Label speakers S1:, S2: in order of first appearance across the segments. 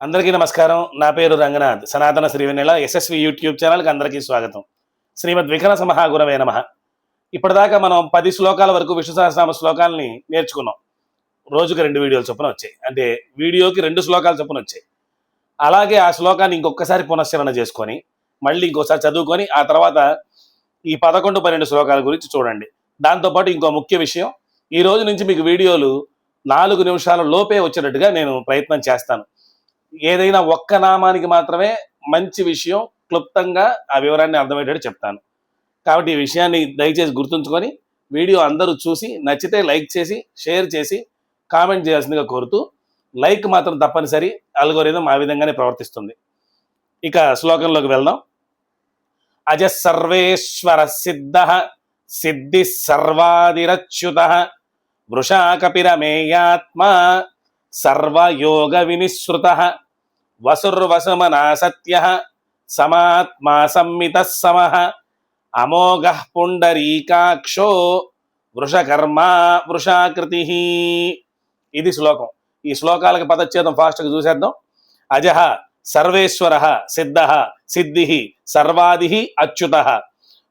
S1: అందరికీ నమస్కారం. నా పేరు రంగనాథ్. సనాతన శ్రీవెన్నెల యశస్వి యూట్యూబ్ ఛానల్కి అందరికీ స్వాగతం. శ్రీమద్ వికన సమహాగురవే నమః. ఇప్పటిదాకా మనం 10 శ్లోకాల వరకు విష్ణు సహస్రనామ శ్లోకాలని నేర్చుకున్నాం. రోజుకి 2 వీడియోలు చొప్పున వచ్చాయి. అంటే వీడియోకి 2 శ్లోకాలు చొప్పున వచ్చాయి. అలాగే ఆ శ్లోకాన్ని ఇంకొకసారి పునశ్చరణ చేసుకొని మళ్ళీ ఇంకోసారి చదువుకొని ఆ తర్వాత ఈ 11, 12 శ్లోకాల గురించి చూడండి. దాంతోపాటు ఇంకో ముఖ్య విషయం, ఈ రోజు నుంచి మీకు వీడియోలు 4 నిమిషాల లోపే వచ్చేటట్టుగా నేను ప్రయత్నం చేస్తాను. ఏదైనా ఒక్క నామానికి మాత్రమే మంచి విషయం క్లుప్తంగా ఆ వివరాన్ని అర్థమయ్యేటట్టు చెప్తాను. కాబట్టి ఈ విషయాన్ని దయచేసి గుర్తుంచుకొని వీడియో అందరూ చూసి నచ్చితే లైక్ చేసి షేర్ చేసి కామెంట్ చేయాల్సిందిగా కోరుతూ, లైక్ మాత్రం తప్పనిసరి, అల్గోరిథం ఆ విధంగానే ప్రవర్తిస్తుంది. ఇక శ్లోకంలోకి వెళ్దాం. అజ సర్వేశ్వర సిద్ధ సిద్ధి సర్వాదిరచ్యుత వృషా కపిరమేయాత్మ సర్వయోగ వినిశ్రుత వసుర్వసుమనా సత్య సమాత్మా సంమిత సమః అమోఘ పుండరీకాక్షో వృషకర్మ వృషాకృతి. ఇది శ్లోకం. ఈ శ్లోకాలకు పదచ్ఛేదం ఫాస్ట్గా చూసేద్దాం. అజః సర్వేశ్వర సిద్ధ సిద్ధి సర్వాది అచ్యుత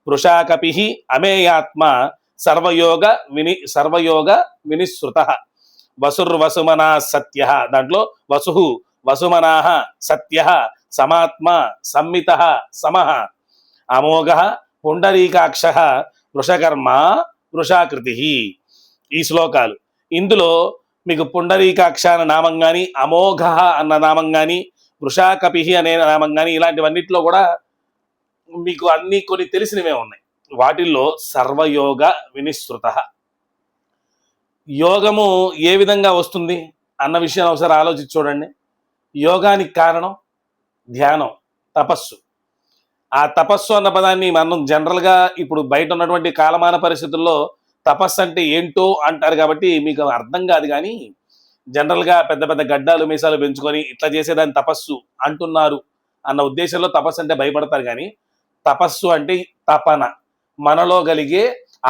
S1: వృషాకపి అమేయాత్మ సర్వయోగ వినిశ్రుత వసుర్వసుమనా సత్య, దాంట్లో వసు వసుమనా సత్య సమాత్మ సంమిత సమః అమోఘ పుండరీకాక్ష వృషకర్మ వృషాకృతి. ఈ శ్లోకాలు. ఇందులో మీకు పుండరీకాక్ష అన్న నామం కానీ, అమోఘ అన్న నామం కానీ, వృషాకపి అనే నామం కానీ, ఇలాంటివన్నిట్లో కూడా మీకు అన్ని కొన్ని తెలిసినవే ఉన్నాయి. వాటిల్లో సర్వయోగ వినిశ్రుత. యోగము ఏ విధంగా వస్తుంది అన్న విషయాన్ని ఒకసారి ఆలోచించి చూడండి. యోగానికి కారణం ధ్యానం, తపస్సు. ఆ తపస్సు అన్న పదాన్ని మనం జనరల్గా ఇప్పుడు బయట ఉన్నటువంటి కాలమాన పరిస్థితుల్లో తపస్సు అంటే ఏంటో అంటారు కాబట్టి మీకు అర్థం కాదు. కానీ జనరల్గా పెద్ద పెద్ద గడ్డాలు మీసాలు పెంచుకొని ఇట్లా చేసేదాన్ని తపస్సు అంటున్నారు అన్న ఉద్దేశంలో తపస్సు అంటే భయపడతారు. కానీ తపస్సు అంటే తపన, మనలో కలిగే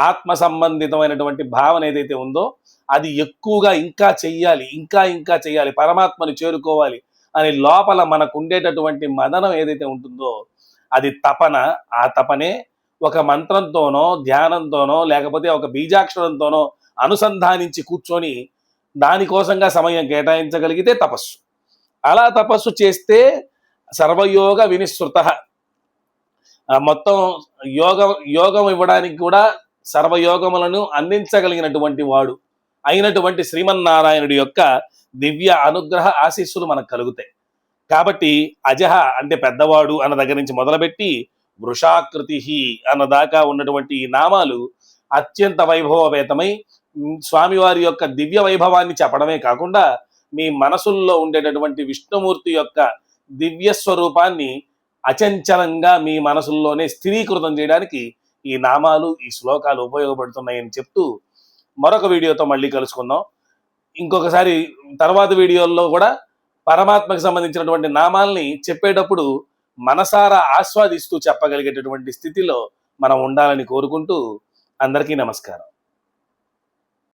S1: ఆత్మ సంబంధితమైనటువంటి భావన ఏదైతే ఉందో అది ఎక్కువగా ఇంకా చెయ్యాలి, ఇంకా చెయ్యాలి, పరమాత్మని చేరుకోవాలి అని లోపల మనకు ఉండేటటువంటి మదనం ఏదైతే ఉంటుందో అది తపన. ఆ తపనే ఒక మంత్రంతోనో ధ్యానంతోనో లేకపోతే ఒక బీజాక్షరంతోనో అనుసంధానించి కూర్చొని దానికోసంగా సమయం కేటాయించగలిగితే తపస్సు. అలా తపస్సు చేస్తే సర్వయోగ వినిశ్రుత. మొత్తం యోగం ఇవ్వడానికి కూడా సర్వయోగములను అందించగలిగినటువంటి వాడు అయినటువంటి శ్రీమన్నారాయణుడి యొక్క దివ్య అనుగ్రహ ఆశీస్సులు మనకు కలుగుతాయి. కాబట్టి అజహ అంటే పెద్దవాడు అన్న దగ్గర నుంచి మొదలుపెట్టి వృషాకృతి అన్న దాకా ఉన్నటువంటి ఈ నామాలు అత్యంత వైభవపేతమై స్వామివారి యొక్క దివ్య వైభవాన్ని చెప్పడమే కాకుండా మీ మనసుల్లో ఉండేటటువంటి విష్ణుమూర్తి యొక్క దివ్య స్వరూపాన్ని అచంచలంగా మీ మనసుల్లోనే స్థిరీకృతం చేయడానికి ఈ నామాలు, ఈ శ్లోకాలు ఉపయోగపడుతున్నాయని చెప్తూ మరొక వీడియోతో మళ్ళీ కలుసుకుందాం. ఇంకొకసారి తర్వాత వీడియోల్లో కూడా పరమాత్మకు సంబంధించినటువంటి నామాల్ని చెప్పేటప్పుడు మనసారా ఆస్వాదిస్తూ చెప్పగలిగేటటువంటి స్థితిలో మనం ఉండాలని కోరుకుంటూ అందరికీ నమస్కారం.